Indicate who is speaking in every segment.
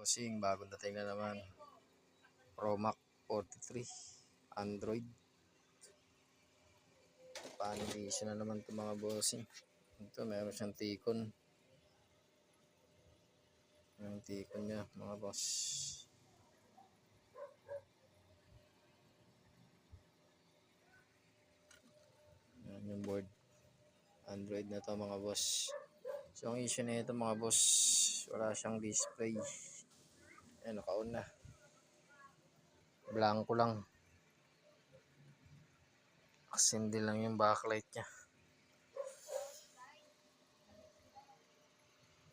Speaker 1: bossing, bagong dating na naman. Pro Max 43 Android. Condition na naman ito mga bossing. Ito meron siyang tikon. Yung tikon niya mga boss. Yan yung board. Android na to mga boss. So ang issue na ito mga boss, wala siyang display. Ayan, naka-on na. Blanco lang. Kasindi lang yung backlight niya.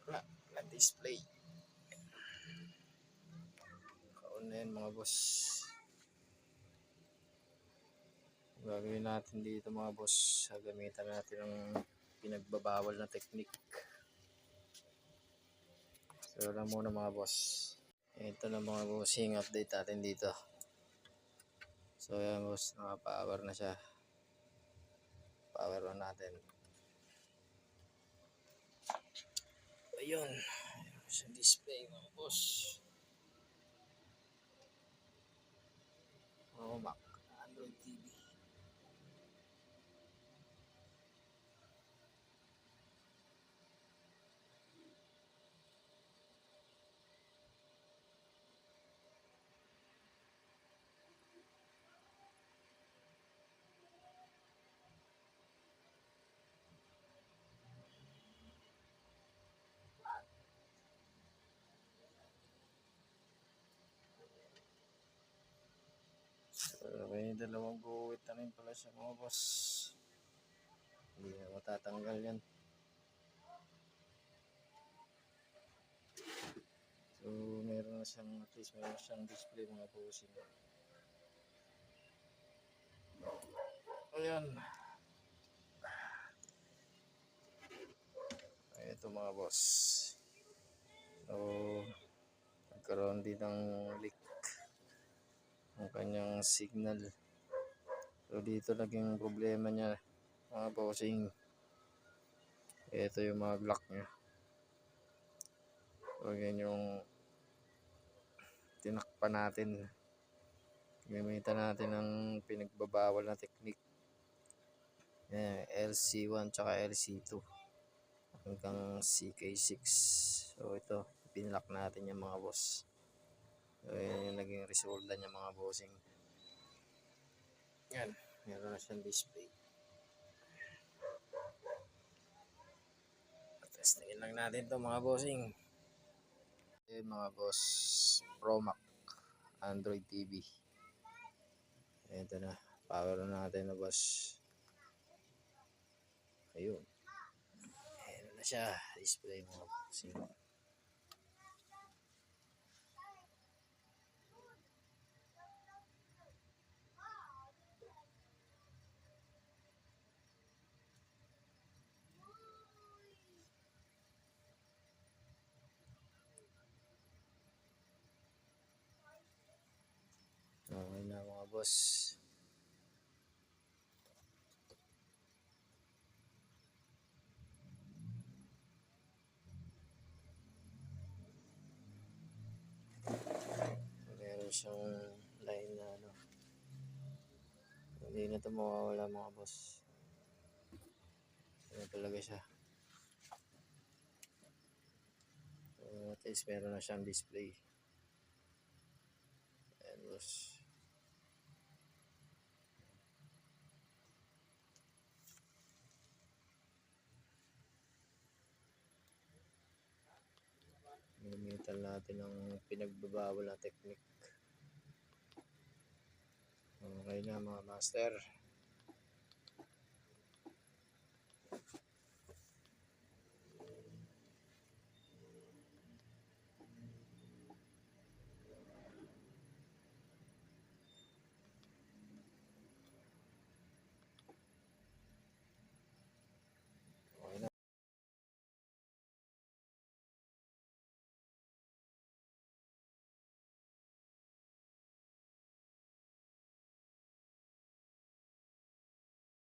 Speaker 1: Wala display. Naka-on na yan mga boss. Gagawin natin dito mga boss, gamitan natin ng pinagbabawal na technique. So lang muna mga boss. Ito na mga bossing, update natin dito. So yan boss, naka-power na siya. Power on natin. Ayun, sa display mga boss. Pro Max Android TV. May dalawang guhit na rin pala siya mga boss. Hindi na matatanggal yan. So meron na siyang, at least meron siyang display mga bossing. Ayan. Ito mga boss. So nagkaroon din ng leak ang kanyang signal. So dito naging problema niya mga bossing. Ito yung mga block niya. So yan yung tinakpan natin. Gamitan natin ng pinagbabawal na technique. LC1 tsaka LC2 hanggang CK6. So ito, pinlock natin yung mga boss. So yan yung naging resulta niya mga bossing. Yan, meron na siyang display. Testingin lang natin to mga bossing. Yan mga boss, Pro Max Android TV. Ito na, power na natin na boss. Ayun. Ayan na siya, display mga bossing. Okay na mga boss. Meron siyang line na ano. Hindi na ito mawawala mga boss. Ano talaga siya. At least meron na siyang display. Ayan boss. Gamitan natin ng pinagbabawal na technique. Okay na mga master.